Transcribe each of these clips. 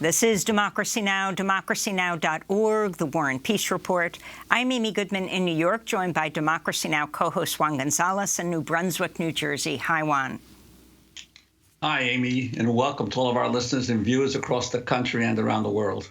This is Democracy Now!, democracynow.org, The War and Peace Report. I'm Amy Goodman in New York, joined by Democracy Now! Co-host Juan Gonzalez in New Brunswick, New Jersey. Hi, Juan. Hi, Amy, and welcome to all of our listeners and viewers across the country and around the world.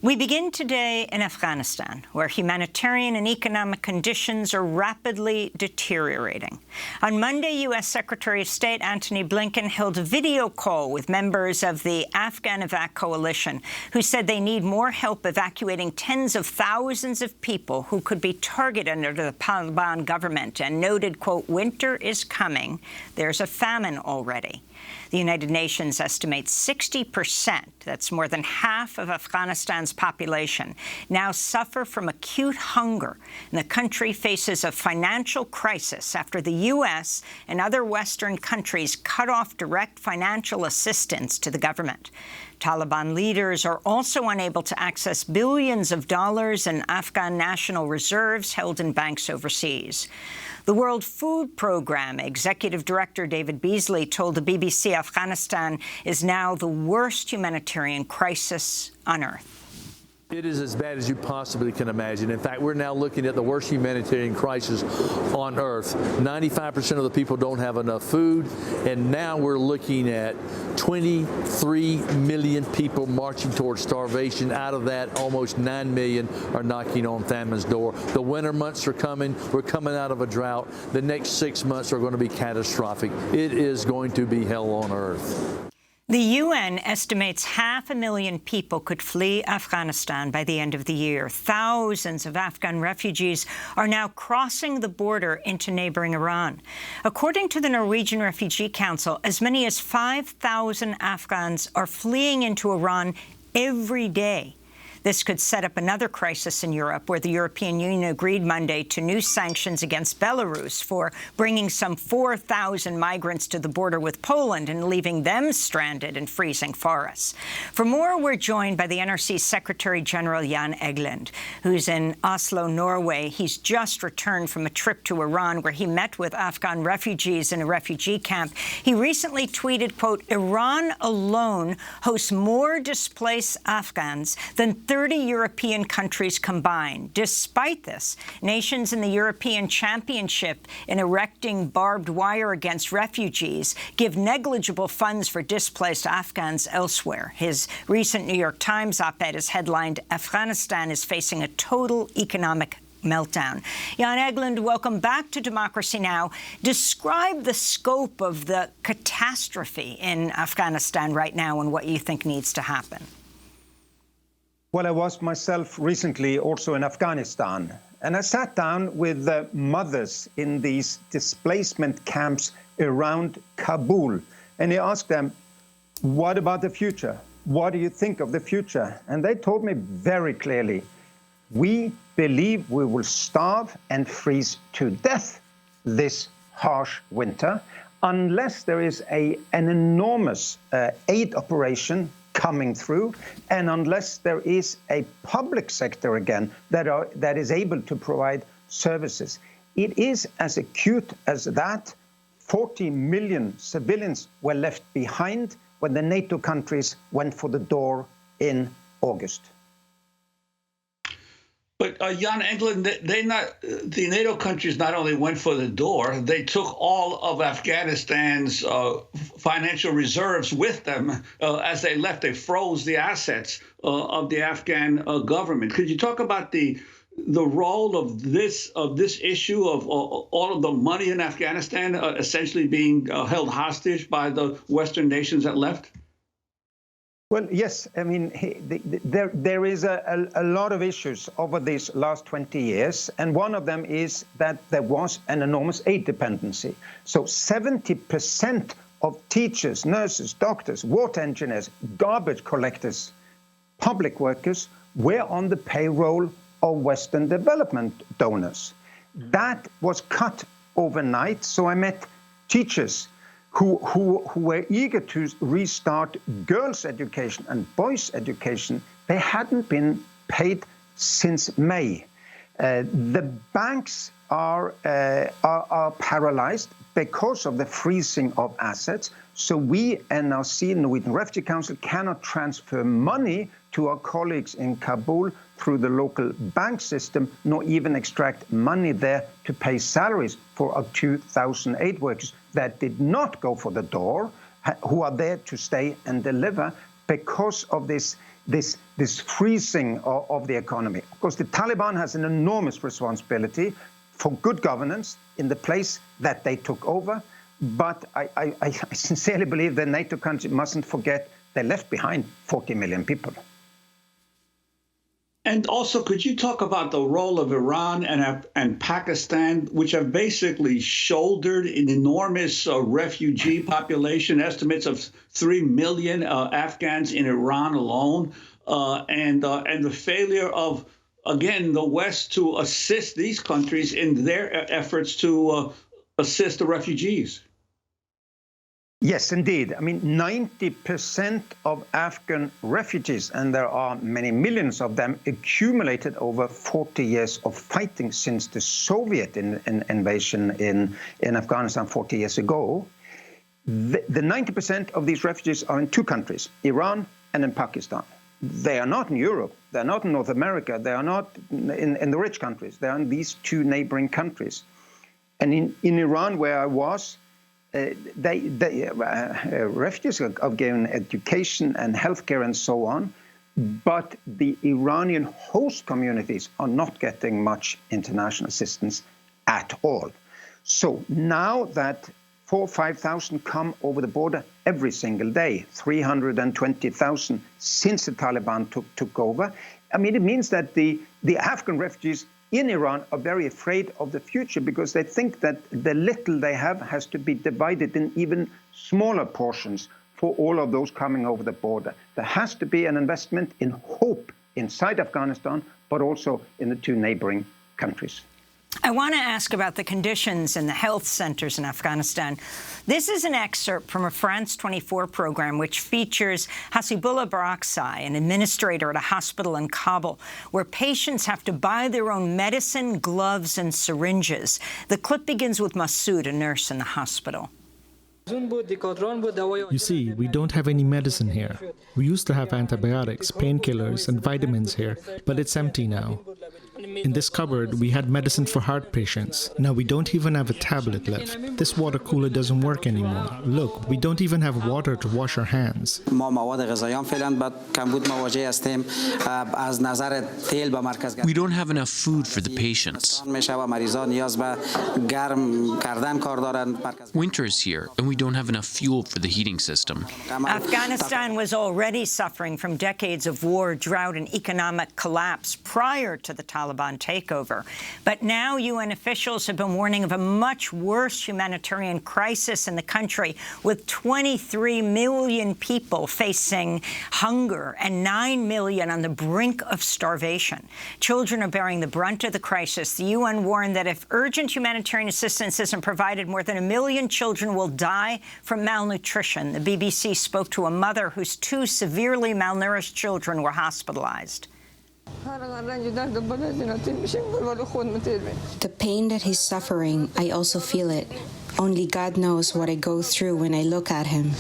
We begin today in Afghanistan, where humanitarian and economic conditions are rapidly deteriorating. On Monday, U.S. Secretary of State Antony Blinken held a video call with members of the Afghan Evac Coalition, who said they need more help evacuating tens of thousands of people who could be targeted under the Taliban government, and noted, quote, "Winter is coming. There's a famine already." The United Nations estimates 60%, that's more than half of Afghanistan's population, now suffer from acute hunger, and the country faces a financial crisis after the U.S. and other Western countries cut off direct financial assistance to the government. Taliban leaders are also unable to access billions of dollars in Afghan national reserves held in banks overseas. The World Food Programme Executive Director David Beasley told the BBC Afghanistan is now the worst humanitarian crisis on earth. It is as bad as you possibly can imagine. In fact, we're now looking at the worst humanitarian crisis on earth. 95% of the people don't have enough food, and now we're looking at 23 million people marching towards starvation. Out of that, almost 9 million are knocking on famine's door. The winter months are coming. We're coming out of a drought. The next 6 months are going to be catastrophic. It is going to be hell on earth. The UN estimates 500,000 people could flee Afghanistan by the end of the year. Thousands of Afghan refugees are now crossing the border into neighboring Iran. According to the Norwegian Refugee Council, as many as 5,000 Afghans are fleeing into Iran every day. This could set up another crisis in Europe, where the European Union agreed Monday to new sanctions against Belarus for bringing some 4,000 migrants to the border with Poland and leaving them stranded in freezing forests. For more, we're joined by the NRC's Secretary General Jan Egeland, who's in Oslo, Norway. He's just returned from a trip to Iran, where he met with Afghan refugees in a refugee camp. He recently tweeted, quote, "Iran alone hosts more displaced Afghans than 30 European countries combined. Despite this, nations in the European Championship in erecting barbed wire against refugees give negligible funds for displaced Afghans elsewhere." His recent New York Times op-ed is headlined, "Afghanistan is facing a total economic meltdown." Jan Egeland, welcome back to Democracy Now! Describe the scope of the catastrophe in Afghanistan right now and what you think needs to happen. Well, I was myself recently also in Afghanistan, and I sat down with the mothers in these displacement camps around Kabul, and I asked them, what about the future? What do you think of the future? And they told me very clearly, we believe we will starve and freeze to death this harsh winter unless there is an enormous aid operation coming through, and unless there is a public sector again that is able to provide services. It is as acute as that. 40 million civilians were left behind when the NATO countries went for the door in August. But Jan Egeland, the NATO countries not only went for the door, they took all of Afghanistan's financial reserves with them as they left. They froze the assets of the Afghan government. Could you talk about the role of this issue of all of the money in Afghanistan essentially being held hostage by the Western nations that left? Well, yes. I mean, there is a lot of issues over these last 20 years, and one of them is that there was an enormous aid dependency. So 70% of teachers, nurses, doctors, water engineers, garbage collectors, public workers were on the payroll of Western development donors. That was cut overnight. So I met teachers who were eager to restart girls' education and boys' education. They hadn't been paid since May. The banks are paralyzed because of the freezing of assets. So we, NRC, Norwegian Refugee Council, cannot transfer money to our colleagues in Kabul through the local bank system, nor even extract money there to pay salaries for our 2,000 aid workers that did not go for the door, who are there to stay and deliver because of this freezing of the economy. Of course, the Taliban has an enormous responsibility for good governance in the place that they took over. But I sincerely believe the NATO countries mustn't forget they left behind 40 million people. And also, could you talk about the role of Iran and Pakistan, which have basically shouldered an enormous refugee population, estimates of 3 million Afghans in Iran alone, and the failure of, again, the West to assist these countries in their efforts to assist the refugees? Yes, indeed. I mean, 90% of Afghan refugees, and there are many millions of them, accumulated over 40 years of fighting since the Soviet invasion in Afghanistan 40 years ago. The 90% of these refugees are in two countries, Iran and in Pakistan. They are not in Europe. They're not in North America. They are not in the rich countries. They are in these two neighboring countries. And in Iran, where I was, refugees are given education and healthcare and so on, but the Iranian host communities are not getting much international assistance at all. So now that 4,000 or 5,000 come over the border every single day, 320,000 since the Taliban took over, I mean, it means that the Afghan refugees in Iran are very afraid of the future because they think that the little they have has to be divided in even smaller portions for all of those coming over the border. There has to be an investment in hope inside Afghanistan, but also in the two neighboring countries. I want to ask about the conditions in the health centers in Afghanistan. This is an excerpt from a France 24 program which features Hasibullah Barakzai, an administrator at a hospital in Kabul, where patients have to buy their own medicine, gloves, and syringes. The clip begins with Masoud, a nurse in the hospital. You see, we don't have any medicine here. We used to have antibiotics, painkillers, and vitamins here, but it's empty now. In this cupboard, we had medicine for heart patients. Now we don't even have a tablet left. This water cooler doesn't work anymore. Look, we don't even have water to wash our hands. We don't have enough food for the patients. Winter is here, and we don't have enough fuel for the heating system. Afghanistan was already suffering from decades of war, drought, and economic collapse prior to the Taliban takeover. But now UN officials have been warning of a much worse humanitarian crisis in the country, with 23 million people facing hunger and 9 million on the brink of starvation. Children are bearing the brunt of the crisis. The UN warned that if urgent humanitarian assistance isn't provided, more than 1 million children will die from malnutrition. The BBC spoke to a mother whose 2 severely malnourished children were hospitalized. The pain that he's suffering, I also feel it. Only God knows what I go through when I look at him.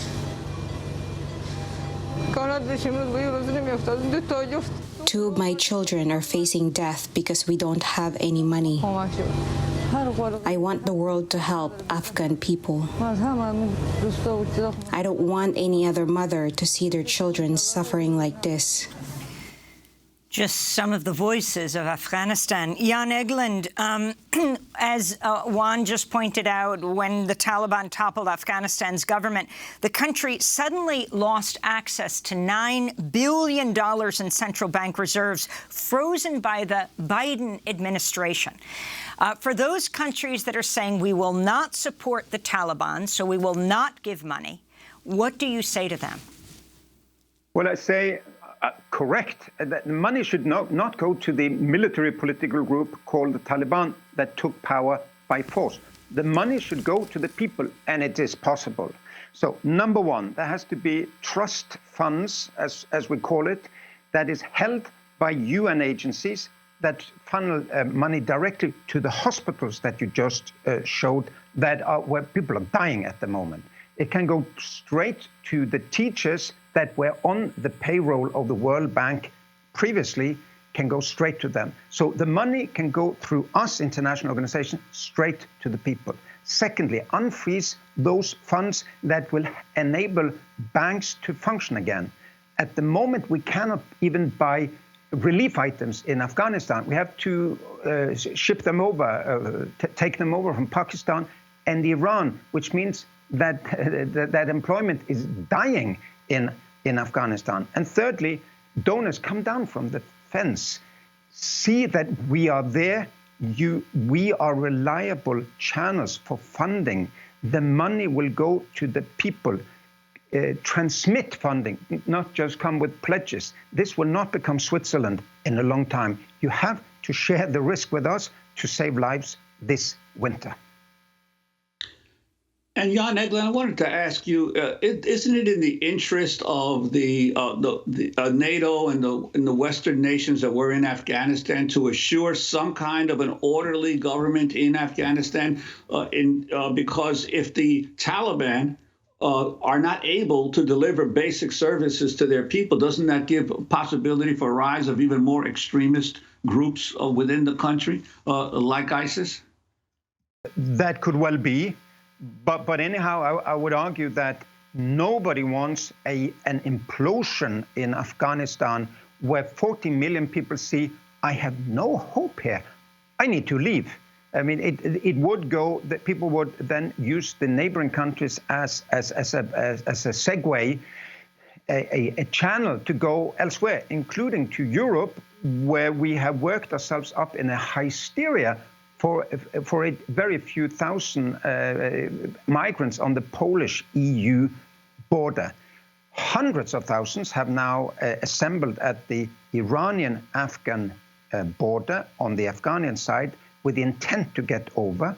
2 of my children are facing death because we don't have any money. I want the world to help Afghan people. I don't want any other mother to see their children suffering like this. Just some of the voices of Afghanistan. Jan Egeland, as Juan just pointed out, when the Taliban toppled Afghanistan's government, the country suddenly lost access to $9 billion in central bank reserves, frozen by the Biden administration. For those countries that are saying we will not support the Taliban, so we will not give money, what do you say to them? Well, I say, correct, that the money should not go to the military political group called the Taliban that took power by force. The money should go to the people, and it is possible. So, number one, there has to be trust funds, as we call it, that is held by UN agencies that funnel money directly to the hospitals that you just showed that are where people are dying at the moment. It can go straight to the teachers that were on the payroll of the World Bank previously, can go straight to them. So the money can go through us, international organizations, straight to the people. Secondly, unfreeze those funds that will enable banks to function again. At the moment, we cannot even buy relief items in Afghanistan. We have to ship them over, take them over from Pakistan and Iran, which means that that employment is dying in Afghanistan. And thirdly, donors come down from the fence, see that we are there. We are reliable channels for funding. The money will go to the people. Transmit funding, not just come with pledges. This will not become Switzerland in a long time. You have to share the risk with us to save lives this winter. And Jan Egeland, I wanted to ask you: isn't it in the interest of the NATO and the Western nations that were in Afghanistan to assure some kind of an orderly government in Afghanistan? Because if the Taliban are not able to deliver basic services to their people, doesn't that give a possibility for a rise of even more extremist groups within the country, like ISIS? That could well be. But anyhow, I would argue that nobody wants an implosion in Afghanistan where 40 million people see, I have no hope here. I need to leave. I mean, it would go that people would then use the neighboring countries as a segue, a channel to go elsewhere, including to Europe, where we have worked ourselves up in a hysteria for a very few thousand migrants on the Polish-EU border. Hundreds of thousands have now assembled at the Iranian-Afghan border on the Afghan side with the intent to get over.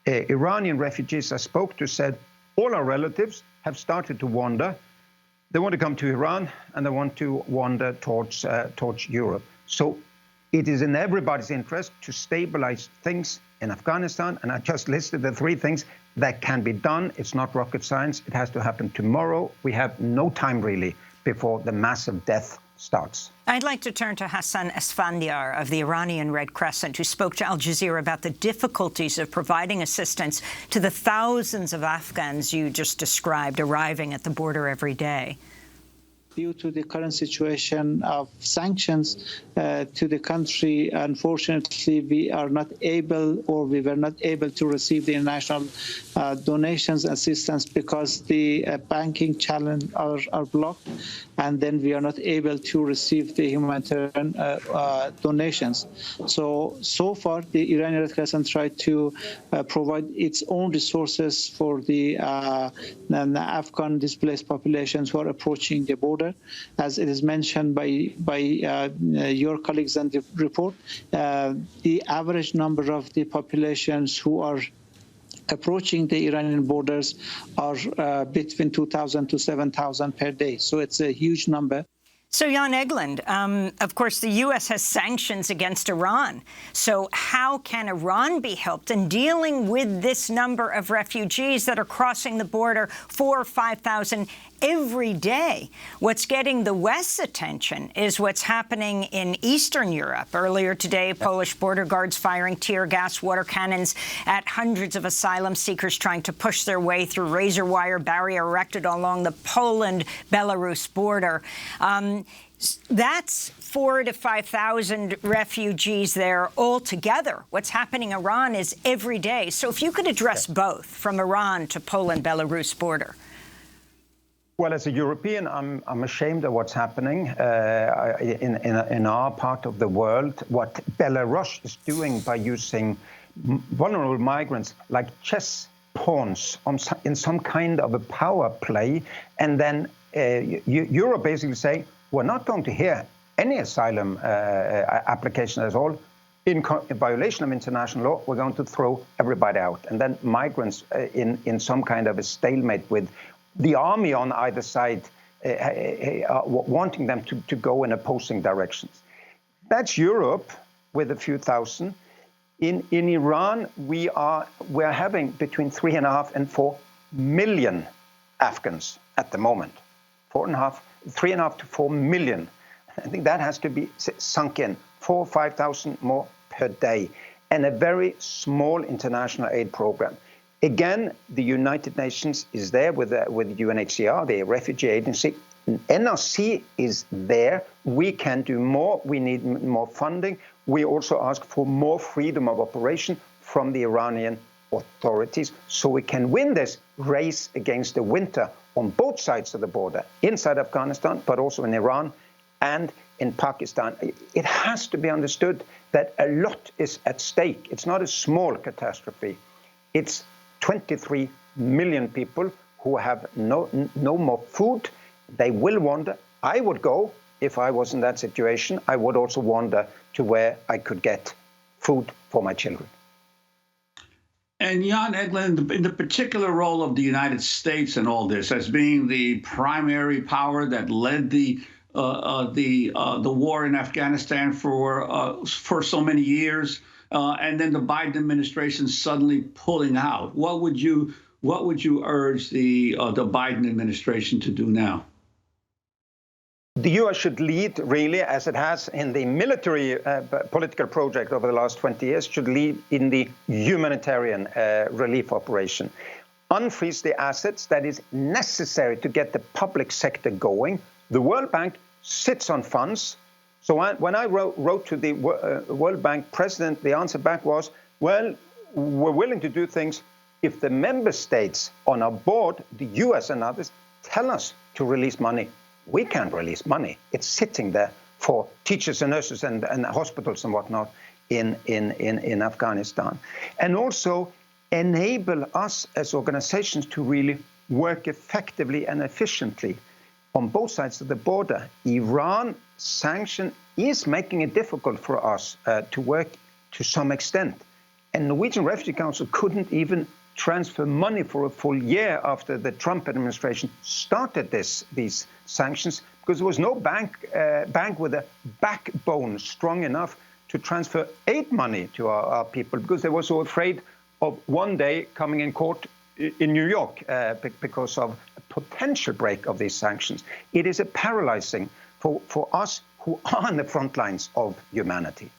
Iranian refugees I spoke to said all our relatives have started to wander. They want to come to Iran and they want to wander towards Europe. So it is in everybody's interest to stabilize things in Afghanistan. And I just listed the three things that can be done. It's not rocket science. It has to happen tomorrow. We have no time really before the massive death starts. I'd like to turn to Hassan Esfandiar of the Iranian Red Crescent, who spoke to Al Jazeera about the difficulties of providing assistance to the thousands of Afghans you just described arriving at the border every day. Due to the current situation of sanctions to the country, unfortunately, we were not able to receive the international donations assistance because the banking channels are blocked, and then we are not able to receive the humanitarian donations. So far, the Iranian Red Crescent tried to provide its own resources for the Afghan displaced populations who are approaching the border. As it is mentioned by your colleagues in the report, the average number of the populations who are approaching the Iranian borders are between 2,000 to 7,000 per day. So it's a huge number. So, Jan Egeland, of course, the U.S. has sanctions against Iran. So how can Iran be helped in dealing with this number of refugees that are crossing the border, 4,000 or 5,000 every day? What's getting the West's attention is what's happening in Eastern Europe. Earlier today, Polish border guards firing tear gas, water cannons at hundreds of asylum seekers trying to push their way through razor wire barrier erected along the Poland-Belarus border. That's 4,000 to 5,000 refugees there altogether. What's happening in Iran is every day. So if you could address both, from Iran to Poland-Belarus border. Well, as a European, I'm ashamed of what's happening in our part of the world. What Belarus is doing by using vulnerable migrants like chess pawns in some kind of a power play, and then Europe basically say, we're not going to hear any asylum application at all. In violation of international law, we're going to throw everybody out. And then migrants in some kind of a stalemate with the army on either side wanting them to go in opposing directions. That's Europe. with a few thousand. In Iran, we're having between 3.5 and 4 million Afghans at the moment. 3.5 to 4 million. I think that has to be sunk in. 4,000 or 5,000 more per day, and a very small international aid program. Again, the United Nations is there with UNHCR, the refugee agency. NRC is there. We can do more. We need more funding. We also ask for more freedom of operation from the Iranian authorities so we can win this race against the winter on both sides of the border, inside Afghanistan, but also in Iran and in Pakistan. It has to be understood that a lot is at stake. It's not a small catastrophe. It's 23 million people who have no more food. They will wander. I would go, if I was in that situation, I would also wander to where I could get food for my children. And Jan Egeland, in the particular role of the United States in all this, as being the primary power that led the war in Afghanistan for so many years, and then the Biden administration suddenly pulling out, what would you urge the Biden administration to do now? The U.S. should lead, really, as it has in the military political project over the last 20 years, should lead in the humanitarian relief operation. Unfreeze the assets that is necessary to get the public sector going. The World Bank sits on funds. So when I wrote to the World Bank president, the answer back was, well, we're willing to do things if the member states on our board, the U.S. and others, tell us to release money. We can't release money. It's sitting there for teachers and nurses and hospitals and whatnot in Afghanistan. And also enable us as organizations to really work effectively and efficiently on both sides of the border. Iran sanction is making it difficult for us to work to some extent. And Norwegian Refugee Council couldn't even transfer money for a full year after the Trump administration started these sanctions, because there was no bank with a backbone strong enough to transfer aid money to our people, because they were so afraid of one day coming in court in New York because of a potential break of these sanctions. It is a paralyzing for us who are on the front lines of humanity.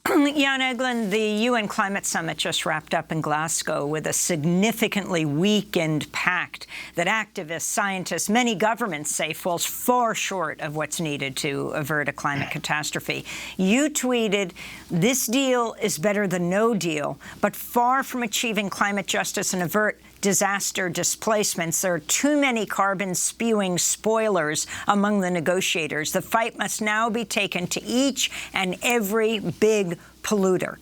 Jan Egeland, the UN Climate Summit just wrapped up in Glasgow with a significantly weakened pact that activists, scientists, many governments say falls far short of what's needed to avert a climate catastrophe. You tweeted, "This deal is better than no deal, but far from achieving climate justice and avert disaster displacements. There are too many carbon-spewing spoilers among the negotiators. The fight must now be taken to each and every big polluter."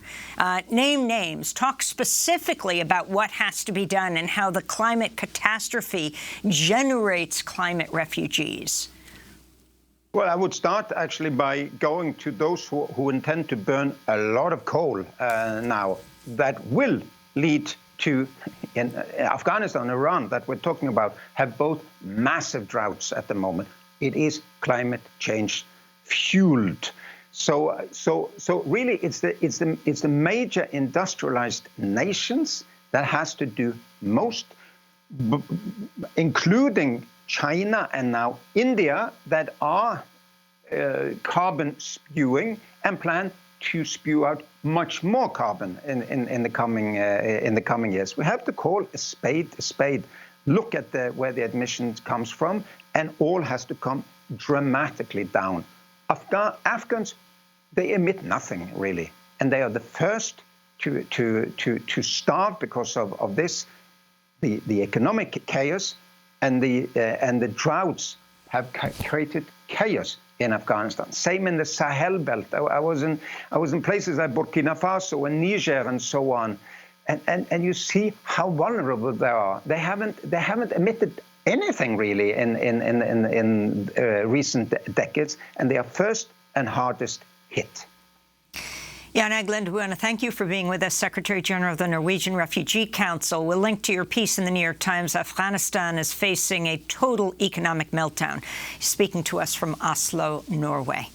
Name names. Talk specifically about what has to be done and how the climate catastrophe generates climate refugees. Well, I would start actually by going to those who intend to burn a lot of coal now. That will lead to, in Afghanistan and Iran that we're talking about, have both massive droughts at the moment. It is climate change fueled. So really, it's the major industrialized nations that has to do most, including China and now India, that are carbon spewing and plan to spew out much more carbon in the coming years. We have to call a spade a spade. Look at where the emissions comes from, and all has to come dramatically down. Afghans, they emit nothing really, and they are the first to starve because of this. The economic chaos and the droughts have created chaos in Afghanistan. Same in the Sahel belt. I was in places like Burkina Faso and Niger and so on, and you see how vulnerable they are. They haven't emitted anything really in recent decades, and they are first and hardest hit. Jan Egeland, we want to thank you for being with us, Secretary General of the Norwegian Refugee Council. We'll link to your piece in the New York Times. Afghanistan is facing a total economic meltdown. Speaking to us from Oslo, Norway.